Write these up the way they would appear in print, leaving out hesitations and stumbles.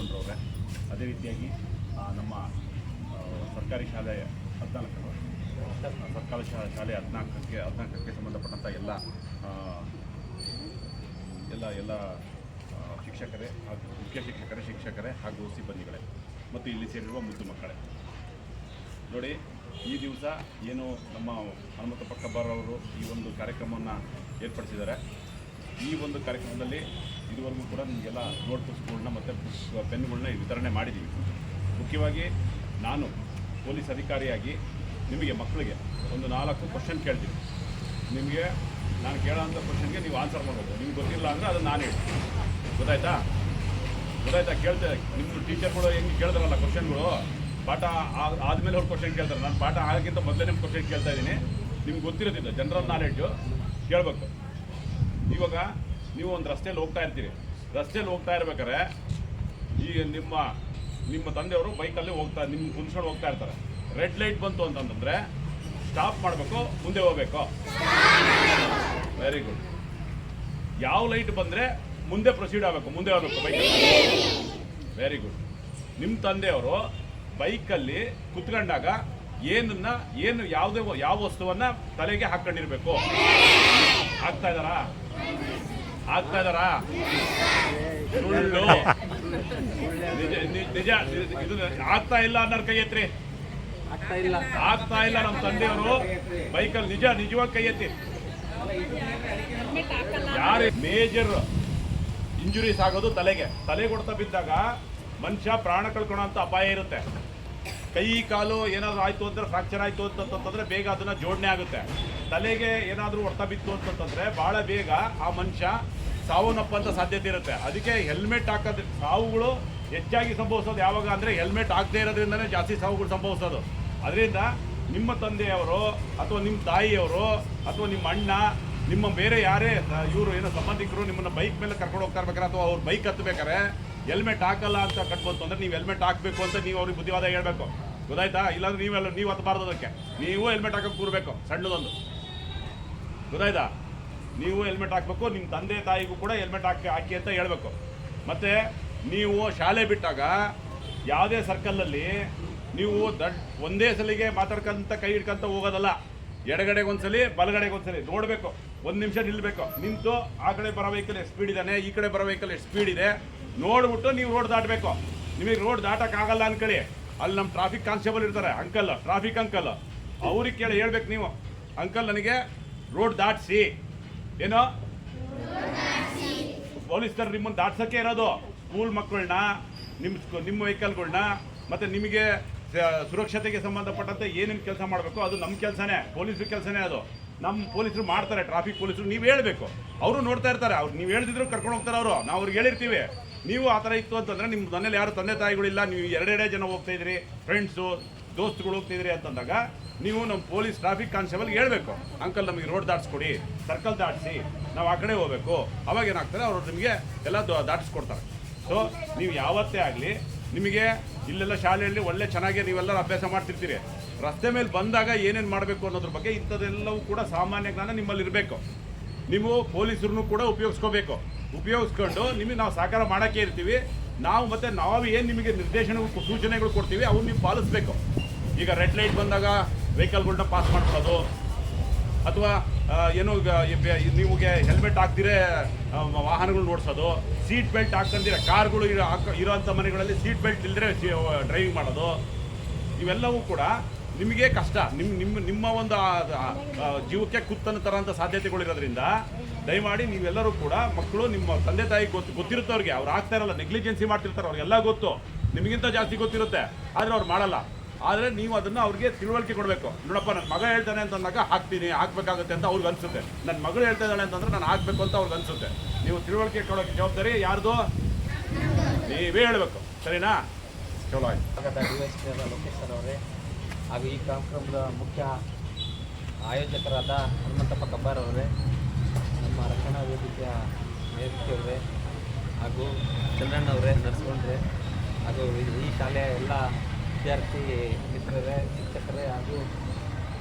ಮುಖಂಡರವ್ರೆ. ಅದೇ ರೀತಿಯಾಗಿ ನಮ್ಮ ಸರ್ಕಾರಿ ಶಾಲೆ 14 ಸರ್ಕಾರಿ ಶಾಲೆ 14ಕ್ಕೆ ಸಂಬಂಧಪಟ್ಟಂಥ ಎಲ್ಲ ಶಿಕ್ಷಕರೇ ಹಾಗೂ ಮುಖ್ಯ ಶಿಕ್ಷಕರೇ ಹಾಗೂ ಸಿಬ್ಬಂದಿಗಳೇ ಮತ್ತು ಇಲ್ಲಿ ಸೇರಿರುವ ಮುದ್ದು ಮಕ್ಕಳೇ, ನೋಡಿ, ಈ ದಿವಸ ಏನು ನಮ್ಮ ಹನುಮಂತಪ್ಪ ಕಬ್ಬಾರ್ ಅವರು ಈ ಒಂದು ಕಾರ್ಯಕ್ರಮವನ್ನು ಏರ್ಪಡಿಸಿದ್ದಾರೆ. ಈ ಒಂದು ಕಾರ್ಯಕ್ರಮದಲ್ಲಿ ಇದುವರೆಗೂ ಕೂಡ ನಿಮಗೆಲ್ಲ ನೋಟ್ ಪುಸ್ತಕಗಳನ್ನ ಮತ್ತು ಪೆನ್ಗಳನ್ನ ವಿತರಣೆ ಮಾಡಿದ್ದೀವಿ. ಮುಖ್ಯವಾಗಿ ನಾನು ಪೊಲೀಸ್ ಅಧಿಕಾರಿಯಾಗಿ ನಿಮಗೆ ಮಕ್ಕಳಿಗೆ ಒಂದು 4 ಕ್ವಶನ್ ಕೇಳ್ತೀನಿ. ನಿಮಗೆ ನಾನು ಕೇಳೋಂಥ ಕ್ವಶನ್ಗೆ ನೀವು ಆನ್ಸರ್ ಮಾಡಬೇಕು. ನಿಮ್ಗೆ ಗೊತ್ತಿಲ್ಲ ಅಂದರೆ ಅದನ್ನು ನಾನು ಹೇಳ್ತೀನಿ. ಗೊತ್ತಾಯ್ತಾ? ಕೇಳ್ತೇವೆ. ನಿಮ್ಮದು ಟೀಚರ್ಗಳು ಹೆಂಗೆ ಕೇಳ್ತಾರಲ್ಲ ಕ್ವಶನ್ಗಳು, ಪಾಠ ಆದಮೇಲೆ ಅವ್ರು ಕ್ವಶನ್ ಕೇಳ್ತಾರೆ. ನಾನು ಪಾಠ ಆಗೋಕ್ಕಿಂತ ಮೊದಲೇ ನಿಮ್ಮ ಕ್ವಶನ್ ಕೇಳ್ತಾ ಇದ್ದೀನಿ. ನಿಮ್ಗೆ ಗೊತ್ತಿರೋದಿಲ್ಲ, ಜನರಲ್ ನಾಲೆಡ್ಜು ಕೇಳಬೇಕು. ಇವಾಗ ನೀವು ಒಂದು ರಸ್ತೆಯಲ್ಲಿ ಹೋಗ್ತಾ ಇರ್ತೀರಿ. ರಸ್ತೆಯಲ್ಲಿ ಹೋಗ್ತಾ ಇರ್ಬೇಕಾದ್ರೆ ಈ ನಿಮ್ಮ ತಂದೆಯವರು ಬೈಕಲ್ಲಿ ನಿಮ್ಮ ಕುಂತ್ಕೊಂಡು ಹೋಗ್ತಾ ಇರ್ತಾರೆ. ರೆಡ್ ಲೈಟ್ ಬಂತು ಅಂತಂದರೆ ಸ್ಟಾಪ್ ಮಾಡಬೇಕು, ಮುಂದೆ ಹೋಗಬೇಕು. Very good. ಯಾವ ಲೈಟ್ ಬಂದರೆ ಮುಂದೆ ಪ್ರೊಸೀಡ್ ಆಗಬೇಕು, ಮುಂದೆ ಹೋಗಬೇಕು ಬೈಕಲ್ಲಿ. Very good. ನಿಮ್ಮ ತಂದೆಯವರು ಬೈಕಲ್ಲಿ ಕುತ್ಕೊಂಡಾಗ ಯಾವ ವಸ್ತುವನ್ನು ತಲೆಗೆ ಹಾಕ್ಕೊಂಡಿರ್ಬೇಕು? ಆಗ್ತಾ ಇದ್ದಾರಾ? ಸುಳ್ಳು. ನಿಜ. ಇದು ಆಗ್ತಾ ಇಲ್ಲ ಅನ್ನೋರು ಕೈ ಎತ್ತಿ. ಆಗ್ತಾ ಇಲ್ಲ. ನಮ್ಮ ತಂದೆಯವರು ಬೈಕಲ್ಲಿ ನಿಜವಾಗಿ ಕೈ ಎತ್ತಿ. ಯಾರು ಮೇಜರ್ ಇಂಜುರೀಸ್ ಆಗೋದು ತಲೆ ಹೊಡೆತ ಬಿದ್ದಾಗ ಮನುಷ್ಯ ಪ್ರಾಣ ಕಳ್ಕೊಳ್ಳೋ ಅಂತ ಅಪಾಯ ಇರುತ್ತೆ. ಕೈ ಕಾಲು ಏನಾದರೂ ಆಯಿತು ಅಂದರೆ, ಫ್ರಾಕ್ಚರ್ ಆಯಿತು ಅಂತಂತಂದರೆ ಬೇಗ ಅದನ್ನು ಜೋಡಣೆ ಆಗುತ್ತೆ. ತಲೆಗೆ ಏನಾದರೂ ಹೊಡೆತ ಬಿತ್ತು ಅಂತಂತಂದರೆ ಭಾಳ ಬೇಗ ಆ ಮನುಷ್ಯ ಸಾವನ್ನಪ್ಪಂಥ ಸಾಧ್ಯತೆ ಇರುತ್ತೆ. ಅದಕ್ಕೆ ಹೆಲ್ಮೆಟ್ ಹಾಕೋದು ಸಾವುಗಳು ಹೆಚ್ಚಾಗಿ ಸಂಭವಿಸೋದು ಯಾವಾಗ ಅಂದರೆ ಹೆಲ್ಮೆಟ್ ಹಾಕದೇ ಇರೋದ್ರಿಂದನೇ ಜಾಸ್ತಿ ಸಾವುಗಳು ಸಂಭವಿಸೋದು. ಅದರಿಂದ ನಿಮ್ಮ ತಂದೆಯವರು ಅಥವಾ ನಿಮ್ಮ ತಾಯಿಯವರು ಅಥವಾ ನಿಮ್ಮ ಅಣ್ಣ, ನಿಮ್ಮ ಬೇರೆ ಯಾರೇ ಇವರು ಏನೋ ಸಂಬಂಧಿಕರು ನಿಮ್ಮನ್ನು ಬೈಕ್ ಮೇಲೆ ಕರ್ಕೊಂಡು ಹೋಗ್ತಾ ಇರ್ಬೇಕಾರೆ ಅಥವಾ ಅವ್ರು ಬೈಕ್ ಹತ್ತಬೇಕಾರೆ ಹೆಲ್ಮೆಟ್ ಹಾಕಲ್ಲ ಅಂತ ಕಟ್ಬೋದು ಅಂದರೆ ನೀವು ಹೆಲ್ಮೆಟ್ ಹಾಕಬೇಕು ಅಂತ ನೀವು ಅವ್ರಿಗೆ ಬುದ್ಧಿವಾದ ಹೇಳ್ಬೇಕು. ಗೊತ್ತಾಯ್ತಾ? ಇಲ್ಲಾಂದ್ರೆ ನೀವು ಹತ್ತಬಾರ್ದು. ಅದಕ್ಕೆ ನೀವು ಹೆಲ್ಮೆಟ್ ಹಾಕಕ್ಕೆ ಕೂರಬೇಕು. ಸಣ್ಣದೊಂದು ಗೊತ್ತಾಯ್ತಾ? ನೀವು ಹೆಲ್ಮೆಟ್ ಹಾಕಬೇಕು. ನಿಮ್ಮ ತಂದೆ ತಾಯಿಗೂ ಕೂಡ ಹೆಲ್ಮೆಟ್ ಹಾಕಿ ಅಂತ ಹೇಳಬೇಕು. ಮತ್ತು ನೀವು ಶಾಲೆ ಬಿಟ್ಟಾಗ ಯಾವುದೇ ಸರ್ಕಲಲ್ಲಿ ನೀವು ಒಂದೇ ಸಲಿಗೆ ಮಾತಾಡ್ಕೊಂತ ಕೈ ಹಿಡ್ಕೊಂತ ಹೋಗೋದಲ್ಲ. ಎಡಗಡೆಗೊಂದ್ಸಲಿ ಬಲಗಡೆಗೊಂದ್ಸಲಿ ನೋಡಬೇಕು. 1 ನಿಮಿಷ ನಿಲ್ಲಬೇಕು. ನಿಂತು ಆ ಕಡೆ ಬರೋ ವೆಹಿಕಲ್ ಎಷ್ಟು ಸ್ಪೀಡ್ ಇದ್ದಾನೆ, ಈ ಕಡೆ ಬರೋ ವೆಹಿಕಲ್ ಎಷ್ಟು ಸ್ಪೀಡ್ ಇದೆ ನೋಡ್ಬಿಟ್ಟು ನೀವು ರೋಡ್ ದಾಟಬೇಕು. ನಿಮಗೆ ರೋಡ್ ದಾಟಕ್ಕಾಗಲ್ಲ ಅನ್ಕೊಳ್ಳಿ, ಅಲ್ಲಿ ನಮ್ಮ ಟ್ರಾಫಿಕ್ ಕಾನ್ಸ್ಟೇಬಲ್ ಇರ್ತಾರೆ, ಟ್ರಾಫಿಕ್ ಅಂಕಲ್. ಅವ್ರಿಗೆ ಹೇಳ್ಬೇಕು ನೀವು, ಅಂಕಲ್ ನನಗೆ ರೋಡ್ ದಾಟಿಸಿ. ಏನೋ ಪೊಲೀಸರು ನಿಮ್ಮನ್ನು ದಾಟ್ಸೋಕ್ಕೆ ಇರೋದು. ಸ್ಕೂಲ್ ಮಕ್ಕಳನ್ನ, ನಿಮ್ಮ ವೆಹಿಕಲ್ಗಳನ್ನ ಮತ್ತು ನಿಮಗೆ ಸುರಕ್ಷತೆಗೆ ಸಂಬಂಧಪಟ್ಟಂತೆ ಏನೇನು ಕೆಲಸ ಮಾಡಬೇಕು ಅದು ನಮ್ಮ ಕೆಲಸನೇ, ಪೊಲೀಸ್ರ ಕೆಲಸನೇ ಅದು. ನಮ್ಮ ಪೊಲೀಸರು ಮಾಡ್ತಾರೆ, ಟ್ರಾಫಿಕ್ ಪೊಲೀಸರು. ನೀವು ಹೇಳಬೇಕು. ಅವರು ನೋಡ್ತಾ ಇರ್ತಾರೆ. ನೀವು ಹೇಳ್ತಿದ್ರು ಕರ್ಕೊಂಡು ಹೋಗ್ತಾರೆ ಅವರು. ನಾವು ಅವ್ರಿಗೆ ಹೇಳಿರ್ತೀವಿ. ನೀವು ಆ ಥರ ಇತ್ತು ಅಂತಂದರೆ ನಿಮ್ಮ ಮನೇಲಿ ಯಾರು ತಂದೆ ತಾಯಿಗಳಿಲ್ಲ, ನೀವು 2 ಜನ ಹೋಗ್ತಾ ಇದ್ರಿ, ಫ್ರೆಂಡ್ಸು ದೋಸ್ತುಗಳು ಹೋಗ್ತಿದ್ರಿ ಅಂತಂದಾಗ ನೀವು ನಮ್ಮ ಪೊಲೀಸ್ ಟ್ರಾಫಿಕ್ ಕಾನ್ಸ್ಟೇಬಲ್ಗೆ ಹೇಳಬೇಕು, ಅಂಕಲ್ ನಮಗೆ ರೋಡ್ ದಾಟಿಸ್ಕೊಡಿ, ಸರ್ಕಲ್ ದಾಟಿಸಿ, ನಾವು ಆ ಕಡೆ ಹೋಗಬೇಕು. ಅವಾಗ ಏನಾಗ್ತಾರೆ, ಅವರು ನಿಮಗೆ ಎಲ್ಲ ದಾಟಿಸ್ಕೊಡ್ತಾರೆ. ಸೊ ನೀವು ಯಾವತ್ತೇ ಆಗಲಿ ನಿಮಗೆ ಇಲ್ಲೆಲ್ಲ ಶಾಲೆಯಲ್ಲಿ ಒಳ್ಳೆ ಚೆನ್ನಾಗಿ ನೀವೆಲ್ಲರೂ ಅಭ್ಯಾಸ ಮಾಡ್ತಿರ್ತೀರಿ. ರಸ್ತೆ ಮೇಲೆ ಬಂದಾಗ ಏನೇನು ಮಾಡಬೇಕು ಅನ್ನೋದ್ರ ಬಗ್ಗೆ ಇಂಥದ್ದೆಲ್ಲವೂ ಕೂಡ ಸಾಮಾನ್ಯ ಜ್ಞಾನ ನಿಮ್ಮಲ್ಲಿ ಇರಬೇಕು. ನೀವು ಪೊಲೀಸರನ್ನು ಕೂಡ ಉಪಯೋಗಿಸ್ಕೊಂಡು ನಿಮಗೆ ನಾವು ಸಹಕಾರ ಮಾಡೋಕ್ಕೆ ಇರ್ತೀವಿ. ನಾವು ಏನು ನಿಮಗೆ ನಿರ್ದೇಶನಗಳು ಸೂಚನೆಗಳು ಕೊಡ್ತೀವಿ ಅವ್ರು ನೀವು ಪಾಲಿಸ್ಬೇಕು. ಈಗ ರೆಡ್ ಲೈಟ್ ಬಂದಾಗ ವೆಹಿಕಲ್ಗಳ್ನ ಪಾಸ್ ಮಾಡ್ಕೊಳ್ಳೋದು, ಅಥವಾ ಏನೋ ನಿಮಗೆ ಹೆಲ್ಮೆಟ್ ಹಾಕ್ದಿರೇ ವಾಹನಗಳು ಓಡಿಸೋದು, ಸೀಟ್ ಬೆಲ್ಟ್ ಹಾಕ್ತಂದಿರ ಕಾರ್ಗಳು ಇರೋಂಥ ಮನೆಗಳಲ್ಲಿ ಸೀಟ್ ಬೆಲ್ಟ್ ಇಲ್ಲದ್ರೆ ಡ್ರೈವಿಂಗ್ ಮಾಡೋದು, ಇವೆಲ್ಲವೂ ಕೂಡ ನಿಮಗೆ ಕಷ್ಟ. ನಿಮ್ಮ ಒಂದು ಜೀವಕ್ಕೆ ಕುತ್ತನ್ನು ತರೋಂಥ ಸಾಧ್ಯತೆಗಳಿರೋದ್ರಿಂದ ದಯಮಾಡಿ ನೀವೆಲ್ಲರೂ ಕೂಡ ಮಕ್ಕಳು, ನಿಮ್ಮ ತಂದೆ ತಾಯಿ ಗೊತ್ತಿರುತ್ತವ್ರಿಗೆ, ಅವ್ರು ಆಗ್ತಾ ಇರಲ್ಲ, ನೆಗ್ಲಿಜೆನ್ಸಿ ಮಾಡ್ತಿರ್ತಾರೆ, ಅವ್ರಿಗೆಲ್ಲ ಗೊತ್ತು, ನಿಮಗಿಂತ ಜಾಸ್ತಿ ಗೊತ್ತಿರುತ್ತೆ, ಆದರೆ ಅವ್ರು ಮಾಡಲ್ಲ. ಆದರೆ ನೀವು ಅದನ್ನು ಅವ್ರಿಗೆ ತಿಳುವಳಿಕೆ ಕೊಡಬೇಕು. ನೋಡಪ್ಪ, ನನ್ನ ಮಗ ಹೇಳ್ತಾನೆ ಅಂತಂದಾಗ ಹಾಕಬೇಕಾಗುತ್ತೆ ಅಂತ ಅವ್ರಿಗೆ ಅನಿಸುತ್ತೆ. ನನ್ನ ಮಗಳು ಹೇಳ್ತಾ ಇದ್ದಾಳೆ ಅಂತಂದ್ರೆ ನಾನು ಹಾಕಬೇಕು ಅಂತ ಅವ್ರಿಗೆ ಅನಿಸುತ್ತೆ. ನೀವು ತಿಳುವಳಿಕೆ ಕೊಡೋಕ್ಕೆ ಜವಾಬ್ದಾರಿ ಯಾರ್ದು? ನೀವೇ ಹೇಳಬೇಕು. ಸರಿನಾ? ಚಲೋ ಆಯ್ತು. ಲೋಕೇಶ್ವರ್ ಅವರೇ ಹಾಗೂ ಈ ಕಾರ್ಯಕ್ರಮದ ಮುಖ್ಯ ಆಯೋಜಕರಾದ ಹನುಮಂತಪ್ಪ ಕಬ್ಬಾರ್ ಅವರೇ, ನಮ್ಮ ರಕ್ಷಣಾ ವೇದಿಕೆಯ ವೇದಿಕೆಯವರೇ, ಹಾಗೂ ಚಂದ್ರಣ್ಣವರೇ, ನರ್ಸ್ಕೊಂಡ್ರೆ, ಹಾಗೂ ಈ ಶಾಲೆಯ ಎಲ್ಲ ವಿದ್ಯಾರ್ಥಿ ಮಿತ್ರರೇ, ಶಿಕ್ಷಕರೇ, ಹಾಗೂ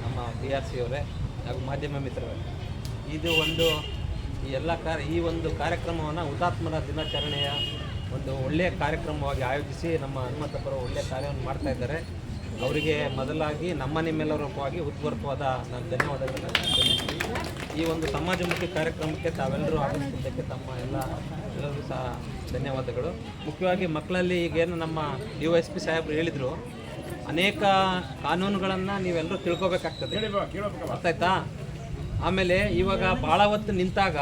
ನಮ್ಮ BRC ಅವರೇ, ಹಾಗೂ ಮಾಧ್ಯಮ ಮಿತ್ರರೇ, ಈ ಒಂದು ಕಾರ್ಯಕ್ರಮವನ್ನು ಹುತಾತ್ಮರ ದಿನಾಚರಣೆಯ ಒಂದು ಒಳ್ಳೆಯ ಕಾರ್ಯಕ್ರಮವಾಗಿ ಆಯೋಜಿಸಿ ನಮ್ಮ ಹನುಮಂತಪ್ಪರು ಒಳ್ಳೆಯ ಕಾರ್ಯವನ್ನು ಮಾಡ್ತಾ ಇದ್ದಾರೆ. ಅವರಿಗೆ ಮೊದಲಾಗಿ ನಿಮ್ಮೆಲ್ಲರ ಪರವಾಗಿ ಉತ್ವರ್ತವಾದ ನಾನು ಧನ್ಯವಾದಗಳನ್ನು ಹೇಳ್ತೇನೆ. ಈ ಒಂದು ಸಮಾಜಮುಖಿ ಕಾರ್ಯಕ್ರಮಕ್ಕೆ ತಾವೆಲ್ಲರೂ ಆಗಮಿಸಿದ್ದಕ್ಕೆ ತಮ್ಮ ಎಲ್ಲರಿಗೂ ಸಹ ಧನ್ಯವಾದಗಳು. ಮುಖ್ಯವಾಗಿ ಮಕ್ಕಳಲ್ಲಿ ಈಗೇನು ನಮ್ಮ DYSP ಸಾಹೇಬರು ಹೇಳಿದರು, ಅನೇಕ ಕಾನೂನುಗಳನ್ನು ನೀವೆಲ್ಲರೂ ತಿಳ್ಕೊಬೇಕಾಗ್ತದೆ, ಅರ್ಥಾಯ್ತಾ? ಆಮೇಲೆ ಇವಾಗ ಭಾಳ ಹೊತ್ತು ನಿಂತಾಗ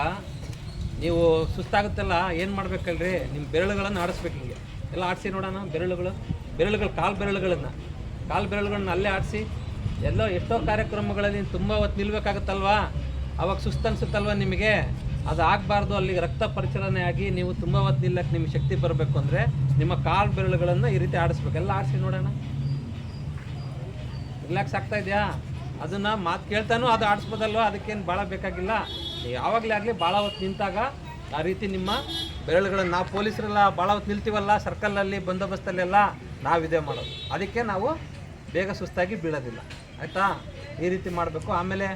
ನೀವು ಸುಸ್ತಾಗುತ್ತಲ್ಲ, ಏನು ಮಾಡ್ಬೇಕಲ್ರಿ, ನಿಮ್ಮ ಬೆರಳುಗಳನ್ನು ಆಡಿಸ್ಬೇಕು. ಹಿಂಗೆ ಎಲ್ಲ ಆಡಿಸಿ ನೋಡೋಣ, ಬೆರಳುಗಳು ಕಾಲು ಬೆರಳುಗಳನ್ನ ಅಲ್ಲೇ ಆಡಿಸಿ. ಎಷ್ಟೋ ಕಾರ್ಯಕ್ರಮಗಳಲ್ಲಿ ತುಂಬ ಹೊತ್ತು ನಿಲ್ಬೇಕಾಗುತ್ತಲ್ವಾ, ಅವಾಗ ಸುಸ್ತನ್ಸುತ್ತಲ್ವ ನಿಮಗೆ. ಅದು ಆಗಬಾರ್ದು. ಅಲ್ಲಿಗೆ ರಕ್ತ ಪರಿಚಲನೆ ಆಗಿ ನೀವು ತುಂಬ ಹೊತ್ತು ನಿಲ್ಲಕ್ಕೆ ನಿಮಗೆ ಶಕ್ತಿ ಬರಬೇಕು ಅಂದರೆ ನಿಮ್ಮ ಕಾಲು ಬೆರಳುಗಳನ್ನು ಈ ರೀತಿ ಆಡಿಸ್ಬೇಕು. ಎಲ್ಲ ಆಡಿಸಿ ನೋಡೋಣ. ರಿಲ್ಯಾಕ್ಸ್ ಆಗ್ತಾ ಇದೆಯಾ? ಅದನ್ನು ಮಾತು ಕೇಳ್ತಾನೂ ಅದು ಆಡಿಸ್ಬೋದಲ್ವ, ಅದಕ್ಕೇನು ಭಾಳ ಬೇಕಾಗಿಲ್ಲ. ಯಾವಾಗಲೇ ಆಗಲಿ ಭಾಳ ಹೊತ್ತು ನಿಂತಾಗ ಆ ರೀತಿ ನಿಮ್ಮ ಬೆರಳುಗಳನ್ನು, ನಾವು ಪೊಲೀಸರೆಲ್ಲ ಭಾಳ ಹೊತ್ತು ನಿಲ್ತೀವಲ್ಲ ಸರ್ಕಲಲ್ಲಿ, ಬಂದೋಬಸ್ತಲ್ಲೆಲ್ಲ ನಾವಿದೆ ಮಾಡೋದು. ಅದಕ್ಕೆ ನಾವು ಬೇಗ ಸುಸ್ತಾಗಿ ಬೀಳೋದಿಲ್ಲ, ಆಯಿತಾ? ಈ ರೀತಿ ಮಾಡಬೇಕು. ಆಮೇಲೆ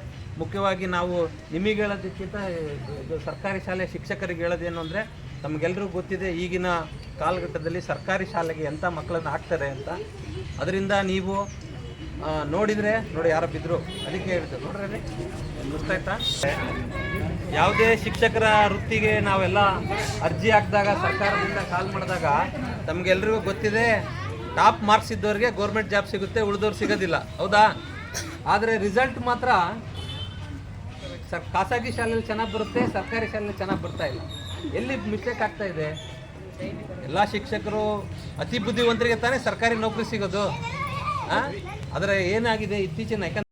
ಮುಖ್ಯವಾಗಿ ನಾವು ನಿಮಗೆ ಹೇಳೋದಕ್ಕಿಂತ ಇದು ಸರ್ಕಾರಿ ಶಾಲೆ ಶಿಕ್ಷಕರಿಗೆ ಹೇಳೋದೇನು ಅಂದರೆ, ನಮಗೆಲ್ಲರಿಗೂ ಗೊತ್ತಿದೆ ಈಗಿನ ಕಾಲಘಟ್ಟದಲ್ಲಿ ಸರ್ಕಾರಿ ಶಾಲೆಗೆ ಎಂಥ ಮಕ್ಕಳನ್ನು ಹಾಕ್ತಾರೆ ಅಂತ. ಅದರಿಂದ ನೀವು ನೋಡಿದರೆ ನೋಡಿ, ಯಾರೋ ಬಿದ್ದರು, ಅದಕ್ಕೆ ಹೇಳ್ತೇವೆ ನೋಡ್ರಿ, ಗೊತ್ತಾಯ್ತಾ? ಯಾವುದೇ ಶಿಕ್ಷಕರ ವೃತ್ತಿಗೆ ನಾವೆಲ್ಲ ಅರ್ಜಿ ಹಾಕಿದಾಗ ಸರ್ಕಾರದಿಂದ ಕಾಲ್ ಮಾಡಿದಾಗ ತಮಗೆಲ್ರಿಗೂ ಗೊತ್ತಿದೆ, ಟಾಪ್ ಮಾರ್ಕ್ಸ್ ಇದ್ದವ್ರಿಗೆ ಗೌರ್ಮೆಂಟ್ ಜಾಬ್ ಸಿಗುತ್ತೆ, ಉಳಿದವ್ರು ಸಿಗೋದಿಲ್ಲ, ಹೌದಾ? ಆದರೆ ರಿಸಲ್ಟ್ ಮಾತ್ರ ಖಾಸಗಿ ಶಾಲೆಯಲ್ಲಿ ಚೆನ್ನಾಗಿ ಬರುತ್ತೆ, ಸರ್ಕಾರಿ ಶಾಲೆಯಲ್ಲಿ ಚೆನ್ನಾಗಿ ಬರ್ತಾ ಇಲ್ಲ. ಎಲ್ಲಿ ಮಿಸ್ಟೇಕ್ ಆಗ್ತಾ ಇದೆ? ಎಲ್ಲ ಶಿಕ್ಷಕರು ಅತಿ ಬುದ್ಧಿವಂತರಿಗೆ ತಾನೇ ಸರ್ಕಾರಿ ನೌಕರಿ ಸಿಗೋದು. ಆದರೆ ಏನಾಗಿದೆ ಇತ್ತೀಚಿನ